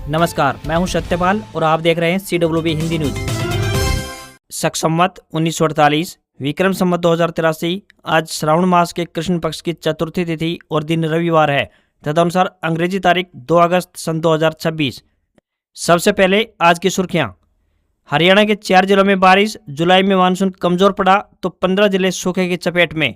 नमस्कार, मैं हूं सत्यपाल और आप देख रहे हैं CWB हिंदी न्यूज। शक संवत 1948, विक्रम संवत 2083। आज श्रावण मास के कृष्ण पक्ष की चतुर्थी तिथि और दिन रविवार है। तदनुसार अंग्रेजी तारीख 2 अगस्त सन 2026। सबसे पहले आज की सुर्खियां। हरियाणा के 4 जिलों में बारिश। जुलाई में मानसून कमजोर पड़ा तो 15 जिले सूखे की चपेट में।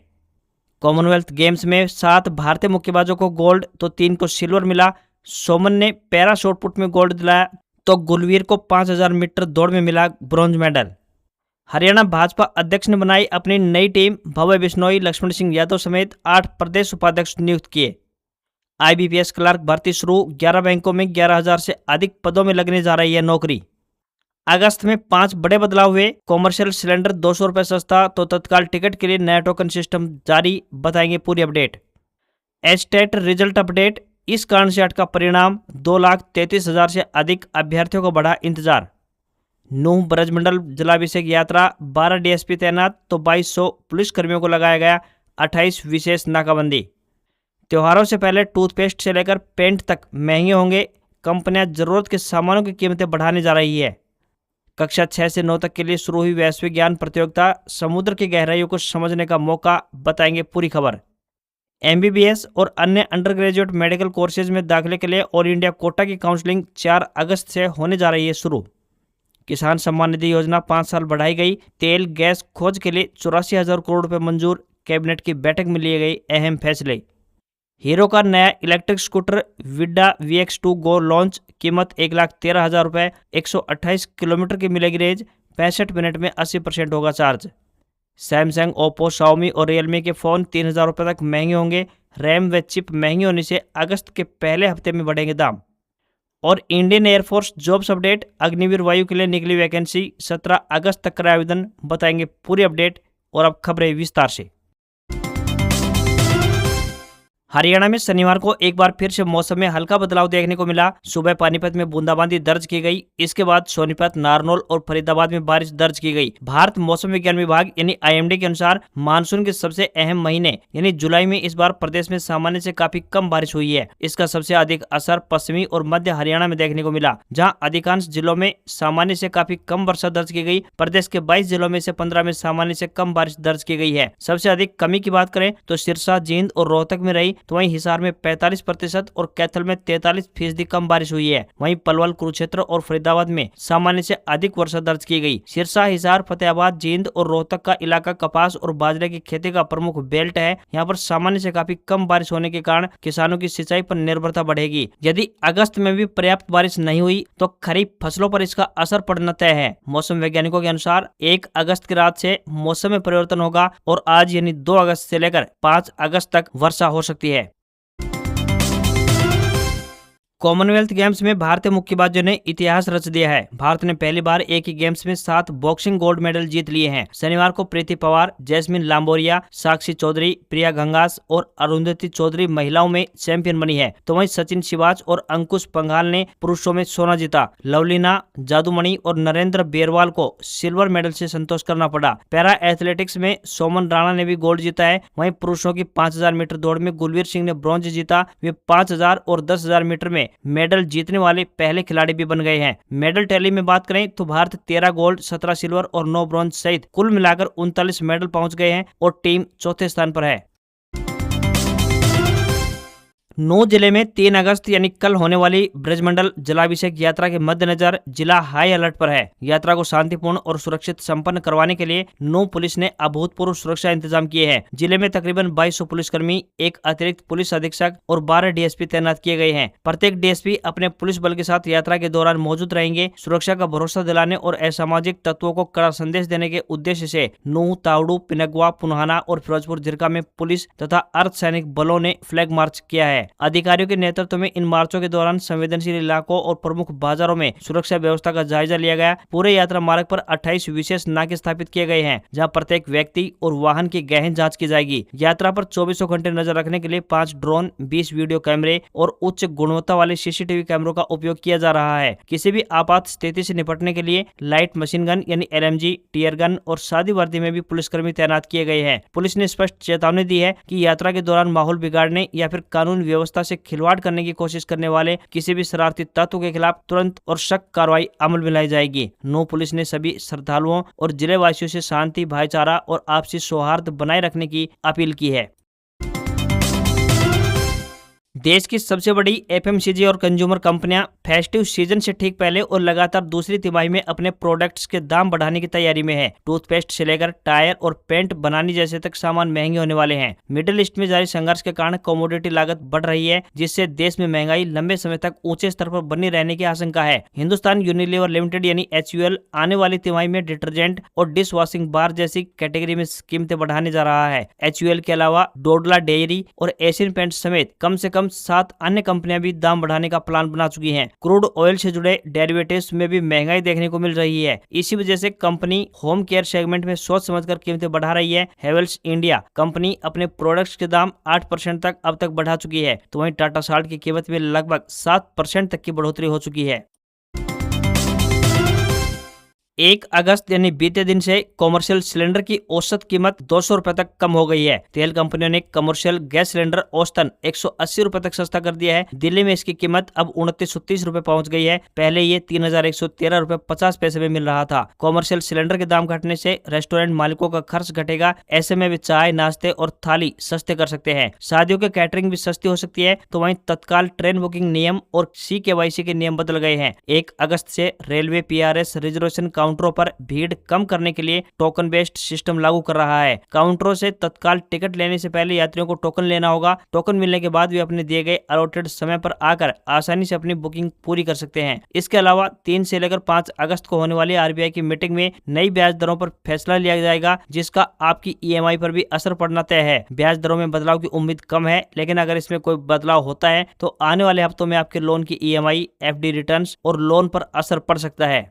कॉमनवेल्थ गेम्स में 7 भारतीय मुक्केबाजों को गोल्ड तो 3 को सिल्वर मिला। सोमन ने पैरा शॉटपुट में गोल्ड दिलाया तो गुलवीर को 5000 मीटर दौड़ में मिला ब्रॉन्ज मेडल। हरियाणा भाजपा अध्यक्ष ने बनाई अपनी नई टीम। भव्य बिश्नोई, लक्ष्मण सिंह यादव समेत 8 प्रदेश उपाध्यक्ष नियुक्त किए। IBPS क्लर्क भर्ती शुरू। 11 बैंकों में 11000 से अधिक पदों में लगने जा रही है नौकरी। अगस्त में 5 बड़े बदलाव हुए। कॉमर्शियल सिलेंडर 200 रुपये सस्ता तो तत्काल टिकट के लिए नया टोकन सिस्टम जारी। बताएंगे पूरी अपडेट। Estate result update. इस कारण से अटका परिणाम। 2,33,000 से अधिक अभ्यर्थियों को बढ़ा इंतजार। नूह ब्रजमंडल जलाभिषेक यात्रा। 12 DSP तैनात तो 2200 पुलिसकर्मियों को लगाया गया 28 विशेष नाकाबंदी। त्योहारों से पहले टूथपेस्ट से लेकर पेंट तक महंगे होंगे। कंपनियां जरूरत के सामानों की कीमतें बढ़ाने जा रही है। कक्षा 6 से 9 तक के लिए शुरू हुई वैश्विक ज्ञान प्रतियोगिता। समुद्र की गहराइयों को समझने का मौका। बताएंगे पूरी खबर। MBBS और अन्य अंडर ग्रेजुएट मेडिकल कोर्सेज में दाखिले के लिए ऑल इंडिया कोटा की काउंसलिंग 4 अगस्त से होने जा रही है शुरू। किसान सम्मान निधि योजना 5 साल बढ़ाई गई। तेल गैस खोज के लिए 84,000 करोड़ रुपए मंजूर। कैबिनेट की बैठक में लिए गए अहम फैसले। हीरो का नया इलेक्ट्रिक स्कूटर विडा VX2 गो लॉन्च। कीमत 1,13,000 रुपये। 128 किलोमीटर की मिलेगी रेंज। 65 मिनट में 80% होगा चार्ज। सैमसंग, ओप्पो, शाओमी और रियलमी के फ़ोन 3,000 रुपये तक महंगे होंगे। रैम व चिप महंगी होने से अगस्त के पहले हफ्ते में बढ़ेंगे दाम। और Indian air force jobs update. Agniveer वायु के लिए निकली वैकेंसी। 17 अगस्त तक का आवेदन। बताएंगे पूरी अपडेट। और अब खबरें विस्तार से। हरियाणा में शनिवार को एक बार फिर से मौसम में हल्का बदलाव देखने को मिला। सुबह पानीपत में बूंदाबांदी दर्ज की गई। इसके बाद सोनीपत, नारनौल और फरीदाबाद में बारिश दर्ज की गई। भारत मौसम विज्ञान विभाग यानी IMD के अनुसार मानसून के सबसे अहम महीने यानी जुलाई में इस बार प्रदेश में सामान्य से काफी कम बारिश हुई है। इसका सबसे अधिक असर पश्चिमी और मध्य हरियाणा में देखने को मिला, जहाँ अधिकांश जिलों में सामान्य से काफी कम वर्षा दर्ज की गई। प्रदेश के 22 जिलों में से 15 में सामान्य से कम बारिश दर्ज की गई है। सबसे अधिक कमी की बात करें तो सिरसा, जींद और रोहतक में रही, तो वहीं हिसार में 45% और कैथल में 43% कम बारिश हुई है। वहीं पलवल, कुरुक्षेत्र और फरीदाबाद में सामान्य से अधिक वर्षा दर्ज की गई। सिरसा, हिसार, फतेहाबाद, जींद और रोहतक का इलाका कपास और बाजरे की खेती का प्रमुख बेल्ट है। यहाँ पर सामान्य से काफी कम बारिश होने के कारण किसानों की सिंचाई पर निर्भरता बढ़ेगी। यदि अगस्त में भी पर्याप्त बारिश नहीं हुई तो खरीफ फसलों पर इसका असर पड़ना तय है। मौसम वैज्ञानिकों के अनुसार 1 अगस्त की रात से मौसम में परिवर्तन होगा और आज यानी 2 अगस्त से लेकर 5 अगस्त तक वर्षा हो सकती है। कॉमनवेल्थ गेम्स में भारतीय मुक्केबाजों ने इतिहास रच दिया है। भारत ने पहली बार एक ही गेम्स में 7 बॉक्सिंग गोल्ड मेडल जीत लिए हैं। शनिवार को प्रीति पवार, जैस्मिन लांबोरिया, साक्षी चौधरी, प्रिया गंगास और अरुंधति चौधरी महिलाओं में चैंपियन बनी है। तो वहीं सचिन शिवाज और अंकुश पंघाल ने पुरुषों में सोना जीता। लवलीना जादूमणि और नरेंद्र बेरवाल को सिल्वर मेडल से संतोष करना पड़ा। पैरा एथलेटिक्स में सोमन राणा ने भी गोल्ड जीता है। वहीं पुरुषों की 5000 मीटर दौड़ में गुलवीर सिंह ने ब्रॉन्ज जीता। वे 5000 और 10,000 मीटर में मेडल जीतने वाले पहले खिलाड़ी भी बन गए हैं। मेडल टैली में बात करें तो भारत 13 गोल्ड, 17 सिल्वर और 9 ब्रॉन्ज सहित कुल मिलाकर 39 मेडल पहुंच गए हैं और टीम चौथे स्थान पर है। नूह जिले में 3 अगस्त यानी कल होने वाली ब्रजमंडल जलाभिषेक यात्रा के मद्देनजर जिला हाई अलर्ट पर है। यात्रा को शांतिपूर्ण और सुरक्षित संपन्न करवाने के लिए नूह पुलिस ने अभूतपूर्व सुरक्षा इंतजाम किए हैं। जिले में तकरीबन 2200 पुलिसकर्मी, 1 अतिरिक्त पुलिस अधीक्षक और 12 DSP तैनात किए गए हैं। प्रत्येक DSP अपने पुलिस बल के साथ यात्रा के दौरान मौजूद रहेंगे। सुरक्षा का भरोसा दिलाने और असामाजिक तत्वों को कड़ा संदेश देने के उद्देश्य से नूह, तावड़ू, पिनगवा, पुनहाना और फिरोजपुर जिरका में पुलिस तथा अर्धसैनिक बलों ने फ्लैग मार्च किया है। अधिकारियों के नेतृत्व में इन मार्चों के दौरान संवेदनशील इलाकों और प्रमुख बाजारों में सुरक्षा व्यवस्था का जायजा लिया गया। पूरे यात्रा मार्ग पर 28 विशेष नाके स्थापित किए गए हैं, जहां प्रत्येक व्यक्ति और वाहन की गहन जांच की जाएगी। यात्रा पर 24 घंटे नजर रखने के लिए 5 ड्रोन, 20 वीडियो कैमरे और उच्च गुणवत्ता वाले CCTV कैमरों का उपयोग किया जा रहा है। किसी भी आपात स्थिति से निपटने के लिए लाइट मशीन गन यानी LMG, टीयर गन और सादी वर्दी में भी पुलिसकर्मी तैनात किए गए हैं। पुलिस ने स्पष्ट चेतावनी दी है कि यात्रा के दौरान माहौल बिगाड़ने या फिर कानून व्यवस्था व्यवस्था से खिलवाड़ करने की कोशिश करने वाले किसी भी शरारती तत्व के खिलाफ तुरंत और सख्त कार्रवाई अमल में लाई जाएगी। नौ पुलिस ने सभी श्रद्धालुओं और जिले वासियों से शांति, भाईचारा और आपसी सौहार्द बनाए रखने की अपील की है। देश की सबसे बड़ी एफएमसीजी और कंज्यूमर कंपनियां फेस्टिव सीजन से ठीक पहले और लगातार दूसरी तिमाही में अपने प्रोडक्ट्स के दाम बढ़ाने की तैयारी में है। टूथपेस्ट से लेकर टायर और पेंट बनाने जैसे तक सामान महंगे होने वाले हैं। मिडिल ईस्ट में जारी संघर्ष के कारण कमोडिटी लागत बढ़ रही है, जिससे देश में महंगाई लंबे समय तक ऊंचे स्तर पर बनी रहने की आशंका है। हिंदुस्तान यूनिलीवर लिमिटेड यानी HUL आने वाली तिमाही में डिटर्जेंट और डिश वॉशिंग बार जैसी कैटेगरी में कीमतें बढ़ाने जा रहा है। HUL के अलावा डोडला डेयरी और एशियन पेंट समेत कम से कम 7 अन्य कंपनियां भी दाम बढ़ाने का प्लान बना चुकी हैं। क्रूड ऑयल से जुड़े डेरिवेटिव्स में भी महंगाई देखने को मिल रही है। इसी वजह से कंपनी होम केयर सेगमेंट में सोच समझकर कीमतें बढ़ा रही है। हेवेल्स इंडिया कंपनी अपने प्रोडक्ट्स के दाम 8% तक अब तक बढ़ा चुकी है, तो वहीं टाटा साल्ट की कीमत में लगभग 7% तक की बढ़ोतरी हो चुकी है। 1 अगस्त यानी बीते दिन से कॉमर्शियल सिलेंडर की औसत कीमत 200 रुपए तक कम हो गई है। तेल कंपनियों ने कमर्शियल गैस सिलेंडर औसतन 180 रुपए तक सस्ता कर दिया है। दिल्ली में इसकी कीमत अब 2930 रुपए पहुंच गई है। पहले ये 3113 रुपए 50 पैसे में मिल रहा था। कॉमर्शियल सिलेंडर के दाम घटने से रेस्टोरेंट मालिकों का खर्च घटेगा। ऐसे में वे चाय, नाश्ते और थाली सस्ते कर सकते हैं। शादियों के कैटरिंग भी सस्ती हो सकती है। तो वहीं तत्काल ट्रेन बुकिंग नियम और CKYC के नियम बदल गए हैं। 1 अगस्त से रेलवे PRS रिजर्वेशन काउंटरों पर भीड़ कम करने के लिए टोकन बेस्ड सिस्टम लागू कर रहा है। काउंटरों से तत्काल टिकट लेने से पहले यात्रियों को टोकन लेना होगा। टोकन मिलने के बाद वे अपने दिए गए अलॉटेड समय पर आकर आसानी से अपनी बुकिंग पूरी कर सकते हैं। इसके अलावा 3 से लेकर 5 अगस्त को होने वाली RBI की मीटिंग में नई ब्याज दरों पर फैसला लिया जाएगा, जिसका आपकी EMI पर भी असर पड़ना तय है। ब्याज दरों में बदलाव की उम्मीद कम है, लेकिन अगर इसमें कोई बदलाव होता है तो आने वाले हफ्तों में आपके लोन की EMI, FD रिटर्न्स और लोन पर असर पड़ सकता है।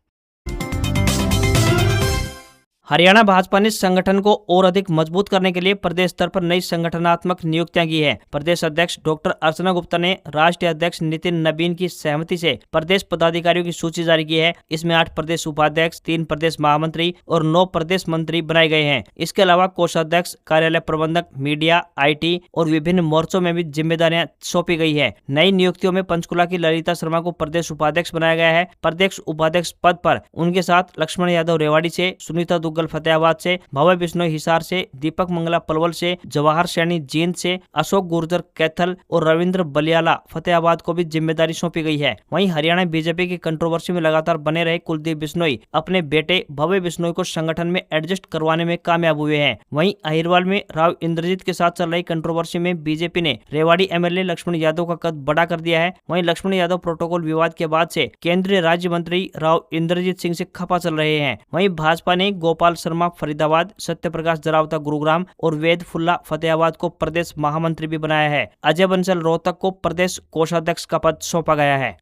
हरियाणा भाजपा ने संगठन को और अधिक मजबूत करने के लिए प्रदेश स्तर पर नई संगठनात्मक नियुक्तियां की है। प्रदेश अध्यक्ष डॉक्टर अर्चना गुप्ता ने राष्ट्रीय अध्यक्ष नितिन नबीन की सहमति से प्रदेश पदाधिकारियों की सूची जारी की है। इसमें 8 प्रदेश उपाध्यक्ष, 3 प्रदेश महामंत्री और 9 प्रदेश मंत्री बनाए गए हैं। इसके अलावा कोषाध्यक्ष, कार्यालय प्रबंधक, मीडिया, IT और विभिन्न मोर्चों में भी जिम्मेदारियां सौंपी गई है। नई नियुक्तियों में पंचकुला की ललिता शर्मा को प्रदेश उपाध्यक्ष बनाया गया है। प्रदेश उपाध्यक्ष पद पर उनके साथ लक्ष्मण यादव रेवाड़ी से, सुनीता फतेहाबाद से, भव्य बिश्नोई हिसार से, दीपक मंगला पलवल से, जवाहर सैनी जींद से, अशोक गुर्जर कैथल और रविंद्र बलियाला फतेहाबाद को भी जिम्मेदारी सौंपी गई है। वहीं हरियाणा बीजेपी की कंट्रोवर्सी में लगातार बने रहे कुलदीप बिश्नोई अपने बेटे भव्य बिश्नोई को संगठन में एडजस्ट करवाने में कामयाब हुए हैं। वहीं अहिरवाल में राव इंद्रजीत के साथ चल रही कंट्रोवर्सी में बीजेपी ने रेवाड़ी MLA लक्ष्मण यादव का कद बड़ा कर दिया है। वहीं लक्ष्मण यादव प्रोटोकॉल विवाद के बाद से केंद्रीय राज्य मंत्री राव इंद्रजीत सिंह से खफा चल रहे हैं। वहीं भाजपा ने गोपाल शर्मा फरीदाबाद, सत्य प्रकाश जरावता गुरुग्राम और वेद फुल्ला फतेहाबाद को प्रदेश महामंत्री भी बनाया है। अजय बंसल रोहतक को प्रदेश कोषाध्यक्ष का पद सौंपा गया है।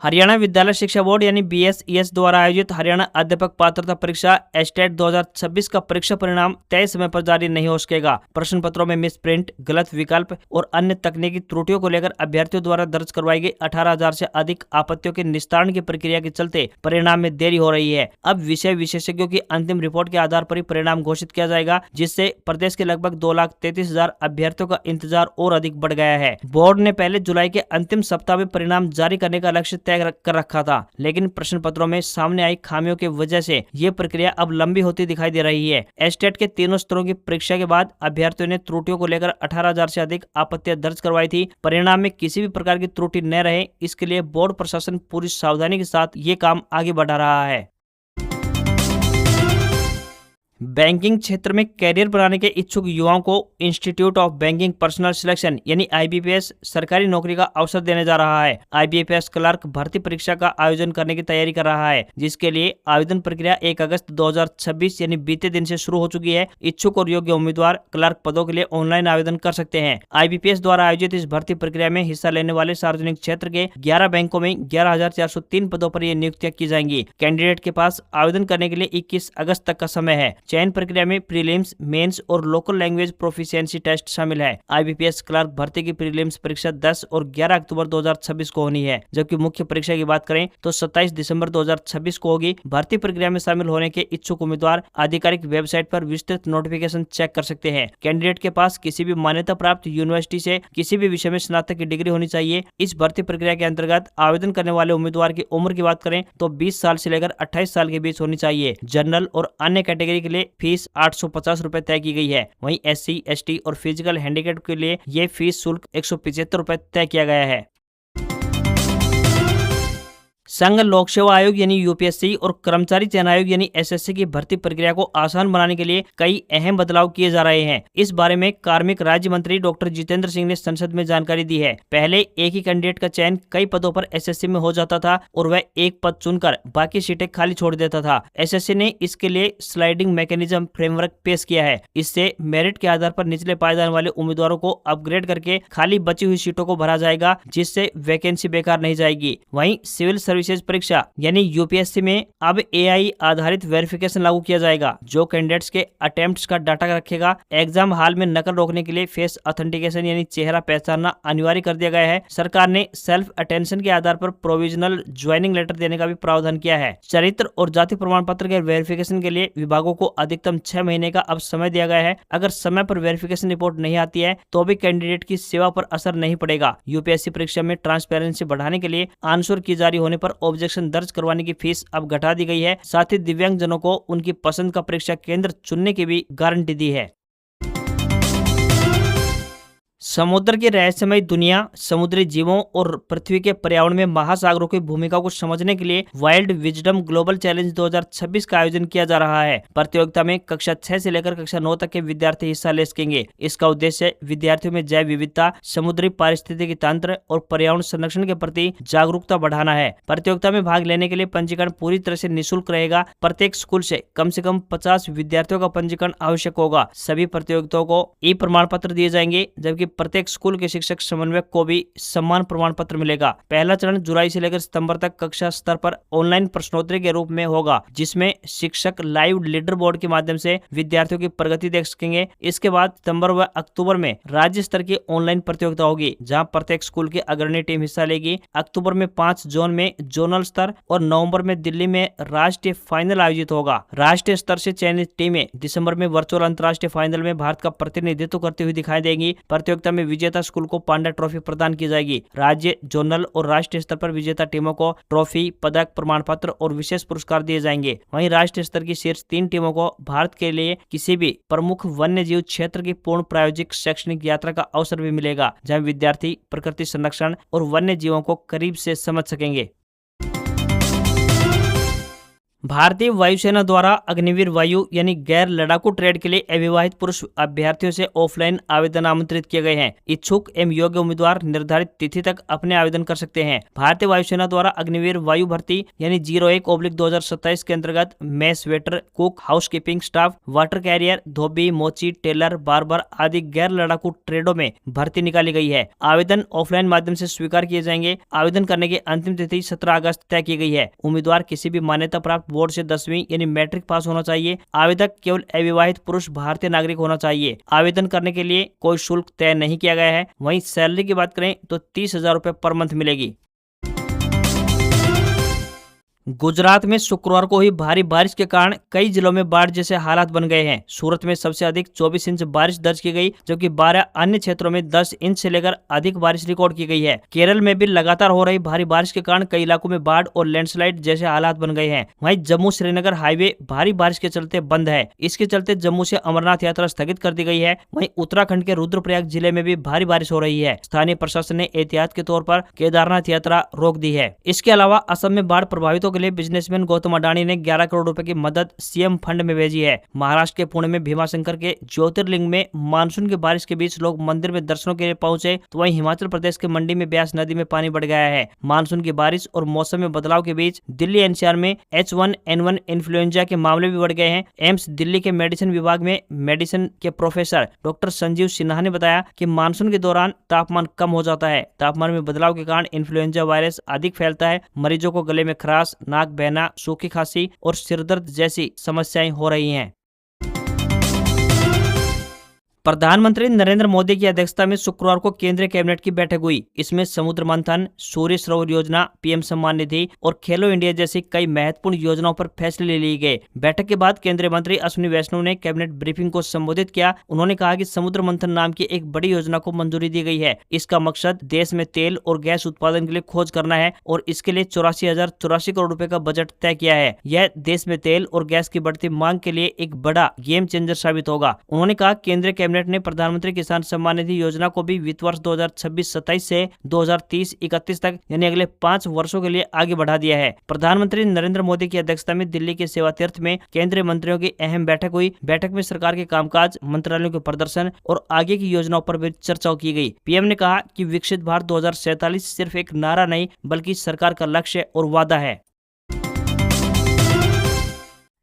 हरियाणा विद्यालय शिक्षा बोर्ड यानी BSES द्वारा आयोजित हरियाणा अध्यापक पात्रता परीक्षा एस्टेट 2026 का परीक्षा परिणाम तय समय पर जारी नहीं हो सकेगा। प्रश्न पत्रों में मिस प्रिंट, गलत विकल्प और अन्य तकनीकी त्रुटियों को लेकर अभ्यर्थियों द्वारा दर्ज करवाई गई 18,000 से अधिक आपत्तियों के निस्तारण की प्रक्रिया के चलते परिणाम में देरी हो रही है। अब विषय विशेषज्ञों की अंतिम रिपोर्ट के आधार पर ही परिणाम घोषित किया जाएगा, जिससे प्रदेश के लगभग 2,33,000 अभ्यर्थियों का इंतजार और अधिक बढ़ गया है। बोर्ड ने पहले जुलाई के अंतिम सप्ताह में परिणाम जारी करने का लक्ष्य कर रखा था, लेकिन प्रश्न पत्रों में सामने आई खामियों की वजह से ये प्रक्रिया अब लंबी होती दिखाई दे रही है। एस्टेट के तीनों स्तरों की परीक्षा के बाद अभ्यर्थियों ने त्रुटियों को लेकर 18,000 से अधिक आपत्तियां दर्ज करवाई थी। परिणाम में किसी भी प्रकार की त्रुटि न रहे, इसके लिए बोर्ड प्रशासन पूरी सावधानी के साथ ये काम आगे बढ़ा रहा है। बैंकिंग क्षेत्र में कैरियर बनाने के इच्छुक युवाओं को institute of banking personal selection यानी IBPS सरकारी नौकरी का अवसर देने जा रहा है। IBPS क्लर्क भर्ती परीक्षा का आयोजन करने की तैयारी कर रहा है, जिसके लिए आवेदन प्रक्रिया 1 अगस्त 2026 यानी बीते दिन से शुरू हो चुकी है। इच्छुक और योग्य उम्मीदवार क्लर्क पदों के लिए ऑनलाइन आवेदन कर सकते हैं। IBPS द्वारा आयोजित इस भर्ती प्रक्रिया में हिस्सा लेने वाले सार्वजनिक क्षेत्र के 11 बैंकों में 11,403 पदों पर ये नियुक्तियां की जाएंगी। कैंडिडेट के पास आवेदन करने के लिए 21 अगस्त तक का समय है। चयन प्रक्रिया में प्रीलिम्स, मेंस और लोकल लैंग्वेज प्रोफिशिएंसी टेस्ट शामिल है। आईबीपीएस क्लर्क भर्ती की प्रीलिम्स परीक्षा 10 और 11 अक्टूबर 2026 को होनी है, जबकि मुख्य परीक्षा की बात करें तो 27 दिसंबर 2026 को होगी। भर्ती प्रक्रिया में शामिल होने के इच्छुक उम्मीदवार आधिकारिक वेबसाइट पर विस्तृत नोटिफिकेशन चेक कर सकते हैं। कैंडिडेट के पास किसी भी मान्यता प्राप्त यूनिवर्सिटी से किसी भी विषय में स्नातक की डिग्री होनी चाहिए। इस भर्ती प्रक्रिया के अंतर्गत आवेदन करने वाले उम्मीदवार की उम्र की बात करें तो 20 साल से लेकर 28 साल के बीच होनी चाहिए। जनरल और अन्य कैटेगरी के लिए फीस 850 रुपए तय की गई है। वहीं SC, ST और फिजिकल हैंडीकैप के लिए ये फीस शुल्क 175 रुपए तय किया गया है। संघ लोक सेवा आयोग यानी यूपीएससी और कर्मचारी चयन आयोग यानी एसएससी की भर्ती प्रक्रिया को आसान बनाने के लिए कई अहम बदलाव किए जा रहे हैं। इस बारे में कार्मिक राज्य मंत्री डॉक्टर जितेंद्र सिंह ने संसद में जानकारी दी है। पहले एक ही कैंडिडेट का चयन कई पदों पर एसएससी में हो जाता था और वह एक पद चुनकर बाकी सीटें खाली छोड़ देता था। एसएससी ने इसके लिए स्लाइडिंग मैकेनिज्म फ्रेमवर्क पेश किया है। इससे मेरिट के आधार पर निचले पायदान वाले उम्मीदवारों को अपग्रेड करके खाली बची हुई सीटों को भरा जाएगा, जिससे वैकेंसी बेकार नहीं जाएगी। वहीं सिविल सर्विसेज परीक्षा यानी यूपीएससी में अब एआई आधारित वेरिफिकेशन लागू किया जाएगा, जो कैंडिडेट्स के अटेम्प्ट्स का डाटा रखेगा। एग्जाम हॉल में नकल रोकने के लिए फेस ऑथेंटिकेशन यानी चेहरा पहचानना अनिवार्य कर दिया गया है। सरकार ने सेल्फ अटेंशन के आधार पर प्रोविजनल ज्वाइनिंग लेटर देने का भी प्रावधान किया है। चरित्र और जाति प्रमाण पत्र के वेरिफिकेशन के लिए विभागों को अधिकतम 6 महीने का अब समय दिया गया है। अगर समय पर वेरिफिकेशन रिपोर्ट नहीं आती है तो भी कैंडिडेट की सेवा पर असर नहीं पड़ेगा। यूपीएससी परीक्षा में ट्रांसपेरेंसी बढ़ाने के लिए आंसर की जारी होने पर ऑब्जेक्शन दर्ज करवाने की फीस अब घटा दी गई है। साथ ही दिव्यांगजनों को उनकी पसंद का परीक्षा केंद्र चुनने की भी गारंटी दी है। समुद्र की रहस्यमय दुनिया, समुद्री जीवों और पृथ्वी के पर्यावरण में महासागरों की भूमिका को समझने के लिए वाइल्ड विजडम ग्लोबल चैलेंज 2026 का आयोजन किया जा रहा है। प्रतियोगिता में कक्षा 6 से लेकर कक्षा 9 तक के विद्यार्थी हिस्सा ले सकेंगे। इसका उद्देश्य विद्यार्थियों में जैव विविधता, समुद्री पारिस्थितिकी तंत्र और पर्यावरण संरक्षण के प्रति जागरूकता बढ़ाना है। प्रतियोगिता में भाग लेने के लिए पंजीकरण पूरी तरह से निःशुल्क रहेगा। प्रत्येक स्कूल से कम 50 विद्यार्थियों का पंजीकरण आवश्यक होगा। सभी प्रतियोगिताओं को ई प्रमाण पत्र दिए जाएंगे, जबकि प्रत्येक स्कूल के शिक्षक समन्वयक को भी सम्मान प्रमाण पत्र मिलेगा। पहला चरण जुलाई से लेकर सितंबर तक कक्षा स्तर पर ऑनलाइन प्रश्नोत्तरी के रूप में होगा, जिसमें शिक्षक लाइव लीडर बोर्ड के माध्यम से विद्यार्थियों की प्रगति देख सकेंगे। इसके बाद सितंबर व अक्टूबर में राज्य स्तर की ऑनलाइन प्रतियोगिता होगी, जहां प्रत्येक स्कूल की अग्रणी टीम हिस्सा लेगी। अक्टूबर में 5 जोन में जोनल स्तर और नवंबर में दिल्ली में राष्ट्रीय फाइनल आयोजित होगा। राष्ट्रीय स्तर से चयनित टीमें दिसंबर में वर्चुअल अंतर्राष्ट्रीय फाइनल में भारत का प्रतिनिधित्व करती हुई दिखाई देंगी। प्रतियोगिता में विजेता स्कूल को पांडा ट्रॉफी प्रदान की जाएगी। राज्य, जोनल और राष्ट्रीय स्तर पर विजेता टीमों को ट्रॉफी, पदक, प्रमाण पत्र और विशेष पुरस्कार दिए जाएंगे। वहीं राष्ट्रीय स्तर की शीर्ष 3 टीमों को भारत के लिए किसी भी प्रमुख वन्य जीव क्षेत्र की पूर्ण प्रायोजिक शैक्षणिक यात्रा का अवसर भी मिलेगा, जहां विद्यार्थी प्रकृति संरक्षण और वन्य जीवों को करीब से समझ सकेंगे। भारतीय वायुसेना द्वारा अग्निवीर वायु यानी गैर लड़ाकू ट्रेड के लिए अविवाहित पुरुष अभ्यर्थियों से ऑफलाइन आवेदन आमंत्रित किए गए हैं। इच्छुक एवं योग्य उम्मीदवार निर्धारित तिथि तक अपने आवेदन कर सकते हैं। भारतीय वायुसेना द्वारा अग्निवीर वायु भर्ती यानी 01/2027 के अंतर्गत mess waiter, cook, housekeeping staff, water carrier, धोबी, मोची, टेलर, बार्बर आदि गैर लड़ाकू ट्रेडों में भर्ती निकाली गई है। आवेदन ऑफलाइन माध्यम से स्वीकार किए जाएंगे। आवेदन करने की अंतिम तिथि 17 अगस्त तय की गई है। उम्मीदवार किसी भी मान्यता प्राप्त बोर्ड से 10वीं यानी मैट्रिक पास होना चाहिए। आवेदक केवल अविवाहित पुरुष भारतीय नागरिक होना चाहिए। आवेदन करने के लिए कोई शुल्क तय नहीं किया गया है। वहीं सैलरी की बात करें तो 30,000 रुपए पर मंथ मिलेगी। गुजरात में शुक्रवार को हुई भारी बारिश के कारण कई जिलों में बाढ़ जैसे हालात बन गए हैं। सूरत में सबसे अधिक 24 इंच बारिश दर्ज की गई, जबकि 12 अन्य क्षेत्रों में 10 इंच से लेकर अधिक बारिश रिकॉर्ड की गई है। केरल में भी लगातार हो रही भारी बारिश के कारण कई इलाकों में बाढ़ और लैंडस्लाइड जैसे हालात बन गए हैं। वहीं जम्मू श्रीनगर हाईवे भारी बारिश के चलते बंद है। इसके चलते जम्मू से अमरनाथ यात्रा स्थगित कर दी गई है। वहीं उत्तराखंड के रुद्रप्रयाग जिले में भी भारी बारिश हो रही है। स्थानीय प्रशासन ने एहतियात के तौर पर केदारनाथ यात्रा रोक दी है। इसके अलावा असम में बाढ़ प्रभावितों के लिए बिजनेसमैन गौतम अडानी ने 11 करोड़ रुपए की मदद सीएम फंड में भेजी है। महाराष्ट्र के पुणे में भीमाशंकर के ज्योतिर्लिंग में मानसून की बारिश के बीच लोग मंदिर में दर्शनों के लिए पहुंचे, तो वहीं हिमाचल प्रदेश के मंडी में ब्यास नदी में पानी बढ़ गया है। मानसून की बारिश और मौसम में बदलाव के बीच दिल्ली एनसीआर में H1N1 इन्फ्लुएंजा के मामले भी बढ़ गए हैं। एम्स दिल्ली के मेडिसिन विभाग में मेडिसिन के प्रोफेसर डॉक्टर संजीव सिन्हा ने बताया कि मानसून के दौरान तापमान कम हो जाता है। तापमान में बदलाव के कारण इन्फ्लुएंजा वायरस अधिक फैलता है। मरीजों को गले में खराश, नाक बहना, सूखी खांसी और सिरदर्द जैसी समस्याएं हो रही हैं। प्रधानमंत्री नरेंद्र मोदी की अध्यक्षता में शुक्रवार को केंद्रीय कैबिनेट की बैठक हुई। इसमें समुद्र मंथन, सूर्य सरोवर योजना, पीएम सम्मान निधि और खेलो इंडिया जैसी कई महत्वपूर्ण योजनाओं पर फैसले लिए गए। बैठक के बाद केंद्रीय मंत्री अश्विनी वैष्णव ने कैबिनेट ब्रीफिंग को संबोधित किया। उन्होंने कहा कि समुद्र मंथन नाम की एक बड़ी योजना को मंजूरी दी गई है। इसका मकसद देश में तेल और गैस उत्पादन के लिए खोज करना है और इसके लिए 84,084 करोड़ रुपए का बजट तय किया है। यह देश में तेल और गैस की बढ़ती मांग के लिए एक बड़ा गेम चेंजर साबित होगा। उन्होंने कहा केंद्रीय कैबिनेट ने प्रधानमंत्री किसान सम्मान निधि योजना को भी वित्त वर्ष 2026-27 से 2030-31 तक यानी अगले 5 वर्षों के लिए आगे बढ़ा दिया है। प्रधानमंत्री नरेंद्र मोदी की अध्यक्षता में दिल्ली के सेवा तीर्थ में केंद्रीय मंत्रियों की अहम बैठक हुई। बैठक में सरकार के कामकाज, मंत्रालयों के प्रदर्शन और आगे की योजनाओं पर भी चर्चा की गई। पीएम ने कहा कि विकसित भारत 2047 सिर्फ एक नारा नहीं बल्कि सरकार का लक्ष्य और वादा है।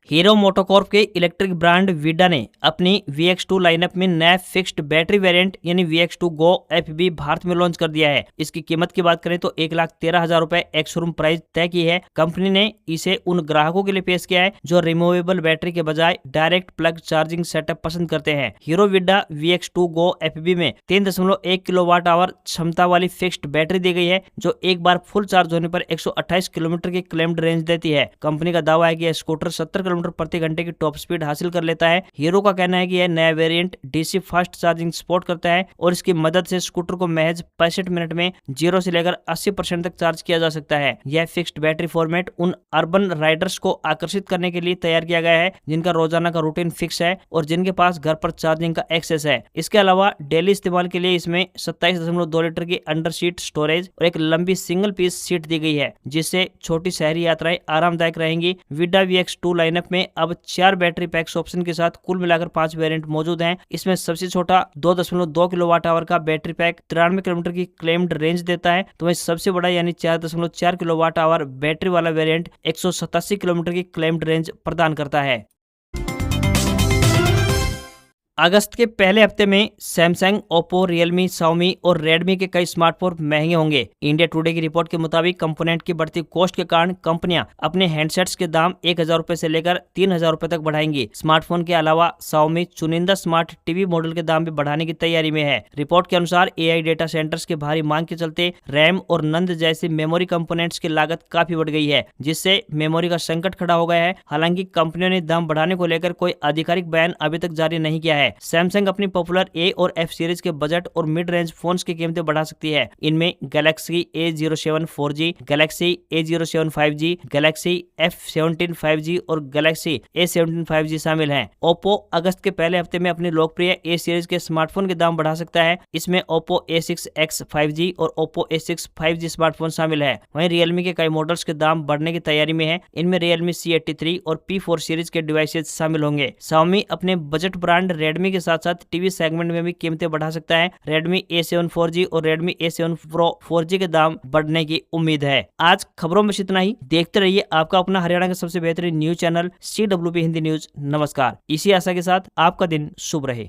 हीरो मोटोकॉर्प के इलेक्ट्रिक ब्रांड विडा ने अपनी VX2 लाइनअप में नया फिक्स्ड बैटरी वेरिएंट यानी VX2 Go FB भारत में लॉन्च कर दिया है। इसकी कीमत की बात करें तो 1,13,000 रुपए एक्स शोरूम प्राइस तय की है। कंपनी ने इसे उन ग्राहकों के लिए पेश किया है जो रिमूवेबल बैटरी के बजाय डायरेक्ट प्लग चार्जिंग सेटअप पसंद करते हैं। हीरो विडा VX2 Go FB में 3.1 किलोवाट आवर क्षमता वाली फिक्स्ड बैटरी दी गई है जो एक बार फुल चार्ज होने पर 128 किलोमीटर की क्लेम्ड रेंज देती है। कंपनी का दावा है कि यह स्कूटर 70 किलोमीटर प्रति घंटे की टॉप स्पीड हासिल कर लेता है। हीरो का कहना है कि यह नया variant DC fast charging support करता है और इसकी मदद से स्कूटर को महज 65 मिनट में 0 से लेकर 80% तक चार्ज किया जा सकता है। यह फिक्स्ड बैटरी फॉर्मेट उन अर्बन राइडर्स को आकर्षित करने के लिए तैयार किया गया है जिनका रोजाना का रूटीन फिक्स है और जिनके पास घर पर चार्जिंग का एक्सेस है। इसके अलावा डेली इस्तेमाल के लिए इसमें 27.2 लीटर की अंडर सीट स्टोरेज और एक लंबी सिंगल पीस सीट दी गई है जिससे छोटी शहरी यात्राएं आरामदायक रहेंगी। विडा VX2 लाइनअप में अब 4 बैटरी पैक्स ऑप्शन के साथ कुल मिलाकर 5 वेरिएंट मौजूद हैं। इसमें सबसे छोटा 2.2 किलोवाट आवर का बैटरी पैक 93 किलोमीटर की क्लेम्ड रेंज देता है, तो वहीं सबसे बड़ा यानी 4.4 किलोवाट आवर बैटरी वाला वेरिएंट 187 किलोमीटर की क्लेम्ड रेंज प्रदान करता है। अगस्त के पहले हफ्ते में सैमसंग, ओप्पो, रियलमी, शाओमी और रेडमी के कई स्मार्टफोन महंगे होंगे। इंडिया टुडे की रिपोर्ट के मुताबिक कंपोनेंट की बढ़ती कॉस्ट के कारण कंपनियां अपने हैंडसेट्स के दाम 1,000 रुपए से लेकर 3,000 रुपए तक बढ़ाएंगी। स्मार्टफोन के अलावा शाओमी चुनिंदा स्मार्ट टीवी मॉडल के दाम भी बढ़ाने की तैयारी में है। रिपोर्ट के अनुसार AI डेटा सेंटर्स के भारी मांग के चलते रैम और नंद जैसे मेमोरी कंपोनेंट्स की लागत काफी बढ़ गई है जिससे मेमोरी का संकट खड़ा हो गया है। हालांकि कंपनियों ने दाम बढ़ाने को लेकर कोई आधिकारिक बयान अभी तक जारी नहीं किया है। सैमसंग अपनी पॉपुलर A और F सीरीज के बजट और मिड रेंज फोन्स की कीमतें बढ़ा सकती है। इनमें Galaxy A07 4G, Galaxy A07 5G, Galaxy F17 5G और गैलेक्सी A17 5G शामिल हैं। ओप्पो अगस्त के पहले हफ्ते में अपनी लोकप्रिय A सीरीज के स्मार्टफोन के दाम बढ़ा सकता है। इसमें Oppo A6X 5G और Oppo A6 5G स्मार्टफोन शामिल है। वहीं रियलमी के कई मॉडल्स के दाम बढ़ने की तैयारी में है। इनमें Realme C83 और P4 सीरीज के डिवाइसेस शामिल होंगे। Xiaomi अपने बजट ब्रांड Redmi के साथ साथ टीवी सेगमेंट में भी कीमतें बढ़ा सकता है। Redmi A7 4G और Redmi A7 Pro 4G के दाम बढ़ने की उम्मीद है। आज खबरों में इतना ही। देखते रहिए आपका अपना हरियाणा का सबसे बेहतरीन news channel CWB Hindi news. नमस्कार। इसी आशा के साथ आपका दिन शुभ रहे।